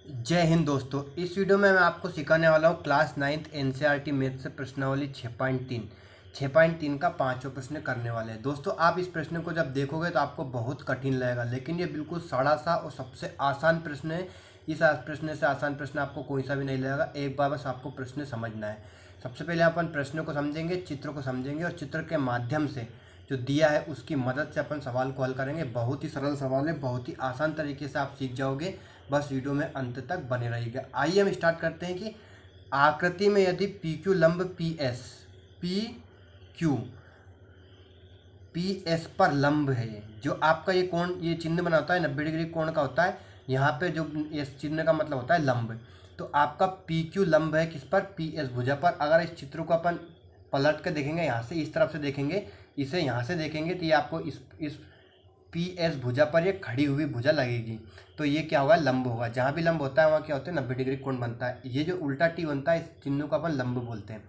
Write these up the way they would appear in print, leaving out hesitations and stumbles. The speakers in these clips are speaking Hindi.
जय हिंद दोस्तों। इस वीडियो में मैं आपको सिखाने वाला हूँ क्लास 9th एनसीईआरटी मैथ से प्रश्नावली 6.3 का पांचवा प्रश्न करने वाले हैं। दोस्तों आप इस प्रश्न को जब देखोगे तो आपको बहुत कठिन लगेगा, लेकिन ये बिल्कुल सड़ा सा और सबसे आसान प्रश्न है। इस प्रश्न से आसान प्रश्न आपको कोई सा भी नहीं लगेगा। एक बार बस आपको प्रश्न समझना है। सबसे पहले अपन प्रश्न को समझेंगे, चित्र को समझेंगे और चित्र के माध्यम से जो दिया है उसकी मदद से अपन सवाल को हल करेंगे। बहुत ही सरल सवाल है, बहुत ही आसान तरीके से आप सीख जाओगे। बस वीडियो में अंत तक बने रहिएगा। आइए हम स्टार्ट करते हैं कि आकृति में यदि पी क्यू लंब पी क्यू एस पर लंब है, जो आपका ये कोण, ये चिन्ह बना होता है 90 डिग्री कोण का होता है। यहाँ पे जो इस चिन्ह का मतलब होता है लंब, तो आपका पी क्यू लंब है किस पर, पी एस भुजा पर। अगर इस चित्र को अपन पलट कर देखेंगे, यहाँ से इस तरफ से देखेंगे, इसे यहाँ से देखेंगे, तो ये आपको इस पी एस भुजा पर ये खड़ी हुई भुजा लगेगी। तो ये क्या होगा, लंब होगा। जहाँ भी लंब होता है वहाँ क्या होता है, 90 डिग्री कोण बनता है। ये जो उल्टा टी बनता है, इस चिन्ह को अपन लंब बोलते हैं।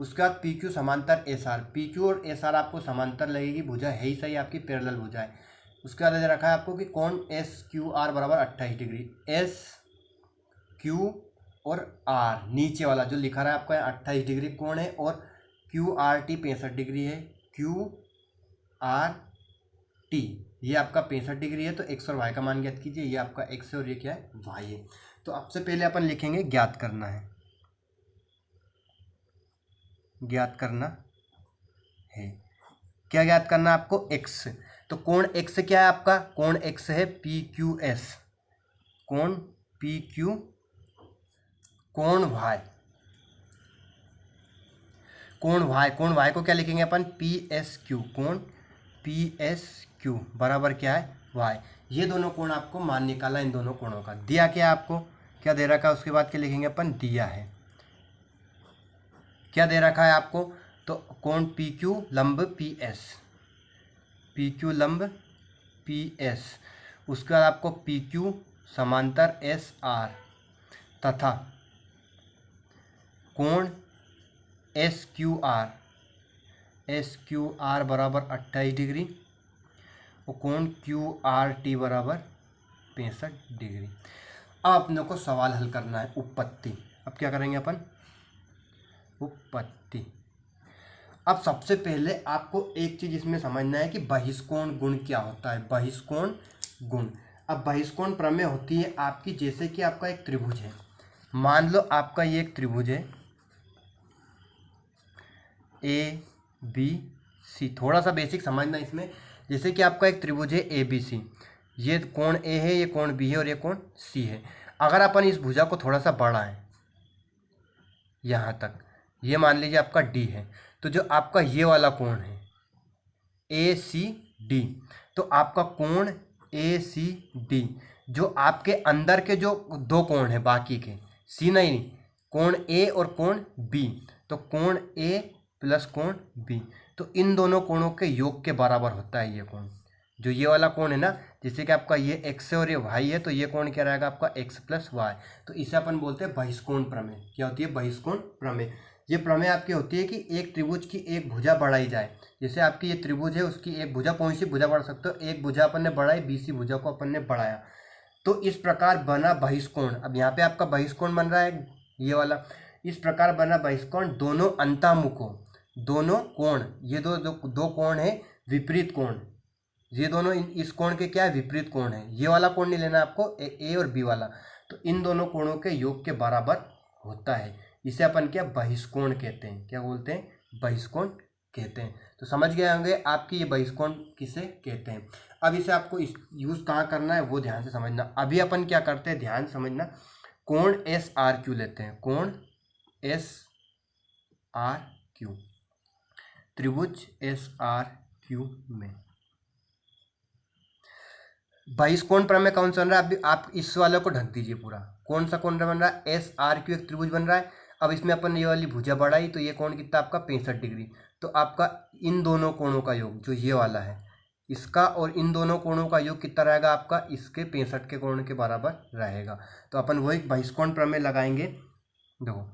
उसके बाद पी क्यू समांतर एस आर, पी क्यू और एस आर आपको समांतर लगेगी भुजा, है ही सही, आपकी पैरेलल भुजा है। उसके बाद दे रखा है आपको कि कोण एस क्यू आर बराबर 28 डिग्री। एस क्यू और आर नीचे वाला जो लिखा रहा है आपको 28 डिग्री कोण है, और क्यू आर टी 65 डिग्री है। क्यू आर टी ये आपका 65 डिग्री है। तो एक्स और वाई का मान ज्ञात कीजिए। ये आपका एक्स है और ये क्या है, वाई है। तो सबसे पहले अपन लिखेंगे ज्ञात करना है, ज्ञात करना है। क्या ज्ञात करना है आपको, एक्स। तो कोण एक्स क्या है आपका, कोण एक्स है पी क्यू एस। कोण पी क्यू, कोण वाई, कोण वाई को क्या लिखेंगे अपन, पी एस क्यू। कोण पी एस क्यू बराबर क्या है, वाई। ये दोनों कोण आपको मान निकाला, इन दोनों कोणों का। दिया क्या आपको, क्या दे रखा है, उसके बाद क्या लिखेंगे अपन, दिया है। क्या दे रखा है आपको, तो कोण पी क्यू लंब पी एस, पी क्यू लंब पी एस। उसके बाद आपको पी क्यू समांतर एस आर तथा कोण एस क्यू आर बराबर 28 डिग्री और कोण क्यू आर टी बराबर 65 डिग्री। अब अपने को सवाल हल करना है, उपपत्ति। अब क्या करेंगे अपन, उपपत्ति। अब सबसे पहले आपको एक चीज इसमें समझना है कि बहिष्कोण गुण क्या होता है। बहिष्कोण गुण, अब बहिष्कोण प्रमेय होती है आपकी, जैसे कि आपका एक त्रिभुज है। मान लो आपका ये एक त्रिभुज है ए बी सी। थोड़ा सा बेसिक समझना इसमें। जैसे कि आपका एक त्रिभुज है ए बी सी, ये कोण ए है, ये कोण बी है और ये कोण सी है। अगर अपन इस भुजा को थोड़ा सा बढ़ाएं यहाँ तक, ये मान लीजिए आपका डी है, तो जो आपका ये वाला कोण है ए सी डी, तो आपका कोण ए सी डी, जो आपके अंदर के जो दो कोण है बाकी के, सी नहीं, कोण ए और कोण बी, तो कोण ए प्लस कोण बी, तो इन दोनों कोणों के योग के बराबर होता है ये कोण। जो ये वाला कोण है ना, जैसे कि आपका ये एक्स है और ये वाई है, तो ये कोण क्या रहेगा आपका एक्स प्लस वाई। तो इसे अपन बोलते हैं बहिष्कोण प्रमेय। क्या होती है, बहिष्कोण प्रमेय। ये प्रमेय आपकी होती है कि एक त्रिभुज की एक भुजा बढ़ाई जाए। जैसे आपकी ये त्रिभुज है, उसकी एक भुजा, कौन सी भुजा बढ़ा सकते हो, एक भुजा अपन ने बढ़ाई, बीसी भुजा को अपन ने बढ़ाया, तो इस प्रकार बना बहिष्कोण। अब यहाँ पे आपका बहिष्कोण बन रहा है ये वाला। इस प्रकार बना बहिष्कोण, दोनों अंतःमुखों, दोनों कोण, ये दो कोण है विपरीत कोण, ये दोनों इस कोण के क्या है, विपरीत कोण है। ये वाला कोण नहीं लेना आपको, ए और बी वाला, तो इन दोनों कोणों के योग के बराबर होता है। इसे अपन क्या, बहिष्कोण कहते हैं। क्या बोलते हैं, बहिष्कोण कहते हैं। तो समझ गए होंगे आपकी ये बहिष्कोण किसे कहते हैं। अब इसे आपको यूज कहाँ करना है वो ध्यान से समझना। अभी अपन क्या करते हैं, ध्यान समझना। कोण एस आर क्यू लेते हैं, कोण एस आर क्यू, त्रिभुज एस आर क्यू में बहिष्कोण प्रमेय कौन सा बन रहा है। अभी आप इस वाले को ढक दीजिए पूरा। कौन सा कोण बन रहा है, एस आर क्यू, एक त्रिभुज बन रहा है। अब इसमें अपन ये वाली भुजा बढ़ाई, तो ये कोण कितना आपका 65 डिग्री। तो आपका इन दोनों कोणों का योग, जो ये वाला है इसका और इन दोनों कोणों का योग कितना रहेगा आपका, इसके 65 के कोण के बराबर रहेगा। तो अपन वही बहिष्कोण प्रमेय लगाएंगे। देखो,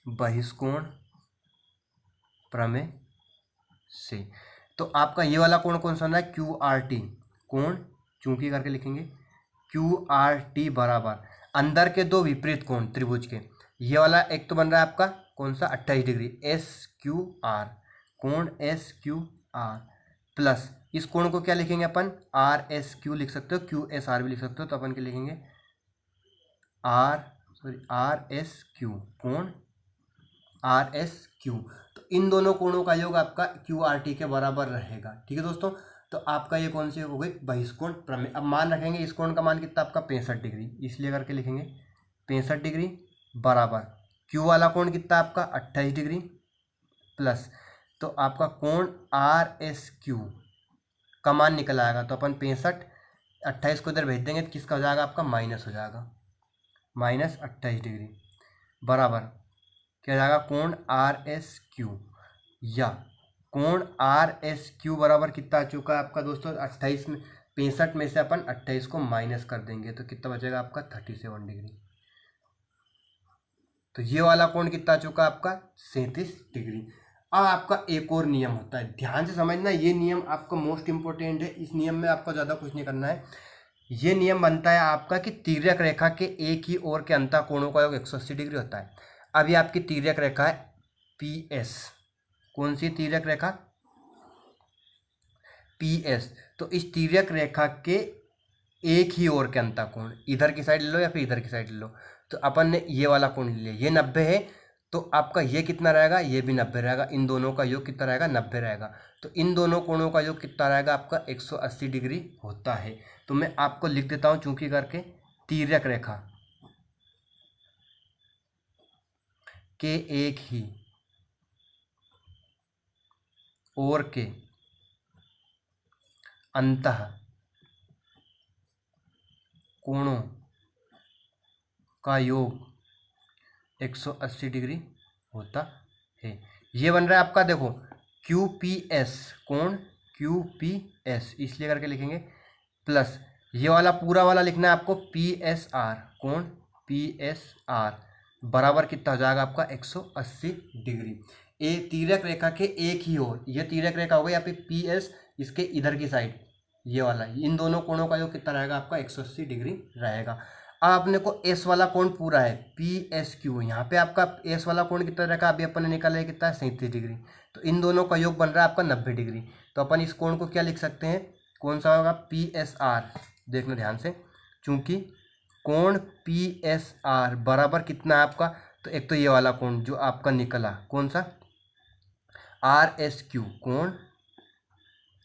बहिष्कोण प्रमेय से तो आपका ये वाला कोण कौन सा बन रहा है, क्यू आर टी। कोण चूंकि करके लिखेंगे क्यू आर टी बराबर अंदर के दो विपरीत कोण त्रिभुज के, ये वाला एक तो बन रहा है आपका कौन सा 28 डिग्री एस क्यू आर, कोण एस क्यू आर प्लस इस कोण को क्या लिखेंगे अपन आर एस क्यू लिख सकते हो, क्यू एस आर भी लिख सकते हो, तो अपन क्या लिखेंगे आर एस क्यू, कोण आर एस क्यू। तो इन दोनों कोणों का योग आपका क्यू आर टी के बराबर रहेगा। ठीक है दोस्तों, तो आपका ये कौन सी हो गई बहिष्कोण प्रमेय। अब मान रखेंगे इस कोण का मान कितना आपका 65 डिग्री, इसलिए करके लिखेंगे 65 डिग्री बराबर क्यू वाला कोण कितना आपका 28 डिग्री प्लस तो आपका कोण आर एस क्यू का मान निकल आएगा। तो अपन 65 28 को इधर भेज देंगे तो किसका हो जाएगा आपका माइनस हो जाएगा, माइनस 28 डिग्री बराबर क्या जाएगा कोण आर एस क्यू, या कोण आर एस क्यू बराबर कितना आ चुका है आपका दोस्तों 28 में 65 में से अपन 28 को माइनस कर देंगे तो कितना बचेगा आपका 37 डिग्री। तो ये वाला कोण कितना आ चुका आपका 37 डिग्री। अब आपका एक और नियम होता है, ध्यान से समझना, ये नियम आपका मोस्ट इंपॉर्टेंट है। इस नियम में आपको ज़्यादा कुछ नहीं करना है। ये नियम बनता है आपका कि तिर्यक रेखा के एक ही ओर के अंतः कोणों का योग 180 डिग्री होता है। अब ये आपकी तिर्यक रेखा है पी एस, कौन सी तिर्यक रेखा पी एस। तो इस तिर्यक रेखा के एक ही ओर के अंतः कोण, इधर की साइड ले लो या फिर इधर की साइड ले लो, तो अपन ने ये वाला कोण ले लिया, ये 90 है, तो आपका ये कितना रहेगा, ये भी 90 रहेगा, इन दोनों का योग कितना रहेगा 90 रहेगा। तो इन दोनों कोणों का योग कितना रहेगा आपका 180 डिग्री होता है। तो मैं आपको लिख देता हूँ चूंकि करके तिर्यक रेखा के एक ही ओर के अंतः कोणों का योग 180 डिग्री होता है। ये बन रहा है आपका देखो क्यू पी एस, कोण क्यू पी एस इसलिए करके लिखेंगे प्लस ये वाला पूरा वाला लिखना है आपको पी एस आर, कोण पी एस आर बराबर कितना हो जाएगा आपका 180 डिग्री। ए तिर्यक रेखा के एक ही ओर, ये तिर्यक रेखा हो गई यहाँ पे पी एस, इसके इधर की साइड ये वाला, इन दोनों कोणों का योग कितना रहेगा आपका 180 डिग्री रहेगा। अब अपने को एस वाला कोण पूरा है पी एस क्यू, यहाँ पे आपका एस वाला कोण कितना रहेगा अभी अपन ने निकाला है कितना है 37 डिग्री, तो इन दोनों का योग बन रहा है आपका 90 डिग्री। तो अपन इस कोण को क्या लिख सकते हैं, कौन सा होगा पी एस आर, देखना ध्यान से, चूंकि कोण पी एस आर बराबर कितना है आपका, तो एक तो ये वाला कोण जो आपका निकला कौन सा आर एस क्यू, कोण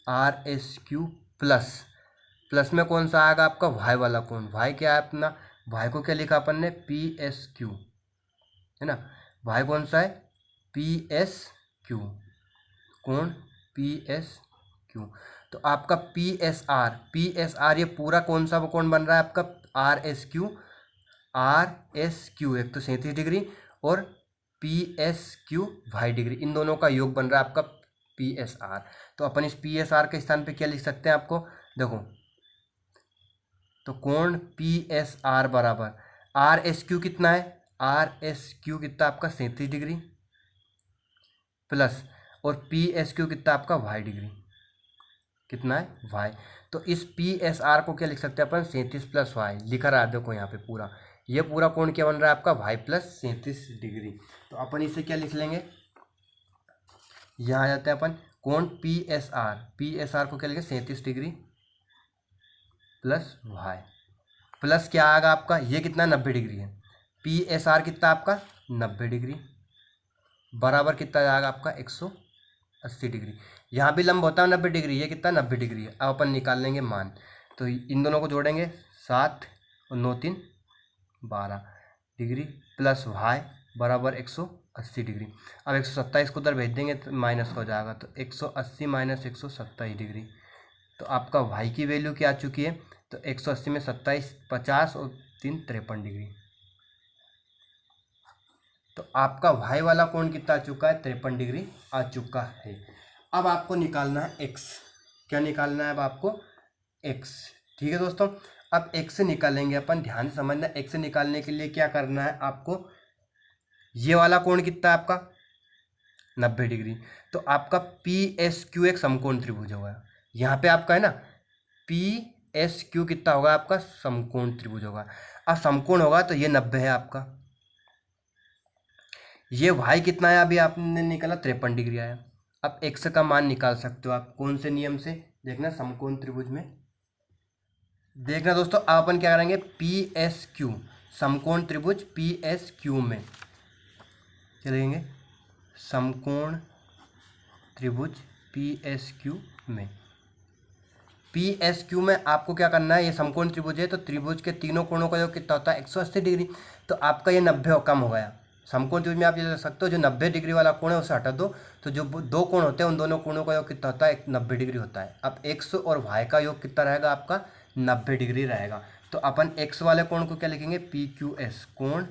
R S Q plus plus में कौन सा आएगा आपका वाई वाला कोण, वाई क्या है अपना, वाई को क्या लिखा अपन ने पी एस क्यू है ना, वाई कौन सा है पी एस क्यू, कोण पी एस क्यू। तो आपका पी एस आर ये पूरा कौन सा कोण बन रहा है आपका आर एस क्यू एक तो 37 डिग्री और P S Q Y degree, इन दोनों का योग बन रहा है आपका पी एस आर। तो अपन इस पी एस आर के स्थान पे क्या लिख सकते हैं आपको देखो, तो कोण पी एस आर बराबर आर एस क्यू कितना है, आर एस क्यू कितना आपका 37 डिग्री प्लस और पी एस क्यू कितना आपका वाई डिग्री, कितना है वाई। तो इस पी एस आर को क्या लिख सकते हैं अपन 37 प्लस वाई लिखा रहा है देखो यहाँ पे पूरा, ये पूरा कोण क्या बन रहा है आपका वाई प्लस 37 डिग्री। तो अपन इसे क्या लिख लेंगे, यहाँ आ जाते हैं अपन कोण पी एस आर को क्या लिखेंगे 37 डिग्री प्लस वाई प्लस क्या आएगा आपका ये कितना 90 डिग्री है, पी एस आर कितना आपका 90 डिग्री बराबर कितना आएगा आपका 180 डिग्री। यहाँ भी लंब होता है 90 डिग्री, ये कितना 90 डिग्री है। अब अपन निकाल लेंगे मान, तो इन दोनों को जोड़ेंगे 7 और 9 3 12 डिग्री प्लस वाई बराबर 180 डिग्री। अब 127 को उधर भेज देंगे तो माइनस हो जाएगा, तो 180 माइनस 127 डिग्री। तो आपका वाई की वैल्यू क्या आ चुकी है, तो 180 में 27 50 और 3 53 डिग्री। तो आपका वाई वाला कोण कितना आ चुका है 53 डिग्री आ चुका है। अब आपको निकालना है एक्स, क्या निकालना है अब आपको एक्स। ठीक है दोस्तों, अब एक्स से निकालेंगे अपन, ध्यान से समझना, एक्स से निकालने के लिए क्या करना है आपको, ये वाला कोण कितना है आपका 90 डिग्री, तो आपका पी एस क्यू एक समकोण त्रिभुज होगा, यहाँ पे आपका है ना पी एस क्यू कितना होगा आपका, समकोण त्रिभुज होगा। अब समकोण होगा तो ये 90 है आपका, ये वाई कितना है अभी आपने निकाला 53 डिग्री आया। अब एक्स का मान निकाल सकते हो आप, कौन से नियम से, देखना समकोण त्रिभुज में, देखना दोस्तों अब अपन क्या करेंगे, पी एस क्यू, समकोण त्रिभुज पी एस क्यू में क्या लिखेंगे, समकोण त्रिभुज पी एस क्यू में, पी एस क्यू में आपको क्या करना है, ये समकोण त्रिभुज है तो त्रिभुज के तीनों कोणों का योग कितना होता है 180 डिग्री, तो आपका ये 90 कम हो गया। समकोण त्रिभुज में आप ये देख सकते हो जो 90 डिग्री वाला कोण है उसे हटा दो, तो जो दो कोण होते हैं उन दोनों कोणों का योग कितना होता है 90 डिग्री होता है। अब एक्स और वाई का योग कितना रहेगा आपका 90 डिग्री रहेगा, तो अपन एक्स वाले कोण को क्या लिखेंगे पी क्यू एस, कोण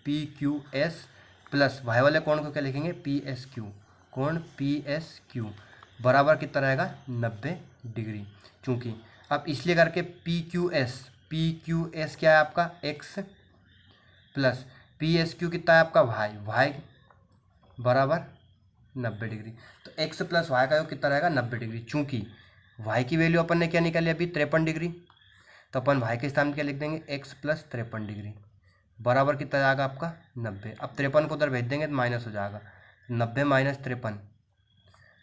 P Q S, plus Y वाले कोण को क्या लिखेंगे पी एस क्यू, कोण पी एस क्यू बराबर कितना रहेगा 90 डिग्री। चूँकि अब इसलिए करके पी क्यू एस क्या है आपका x, plus P S Q कितना है आपका वाई, वाई बराबर 90 डिग्री, तो एक्स प्लस वाई का योग कितना रहेगा 90 डिग्री। चूँकि वाई की वैल्यू अपन ने क्या निकाली अभी 53 डिग्री, तो अपन वाई के स्थान में क्या लिख देंगे एक्स प्लस 53 डिग्री बराबर कितना जाएगा आपका 90। अब 53 को उधर भेज देंगे तो माइनस हो जाएगा, 90 माइनस 53,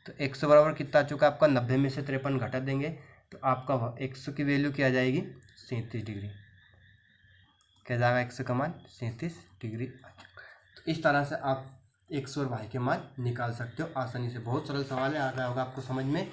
तो एक्स बराबर कितना आ चुका आपका 90 में से 53 घटा देंगे तो आपका एक्स की वैल्यू क्या आ जाएगी 37 डिग्री, क्या जाएगा एक्स का मान 37 डिग्री आ चुका। तो इस तरह से आप एक्स और वाई के मान निकाल सकते हो आसानी से, बहुत सरल सवाल है, आ रहा होगा आपको समझ में।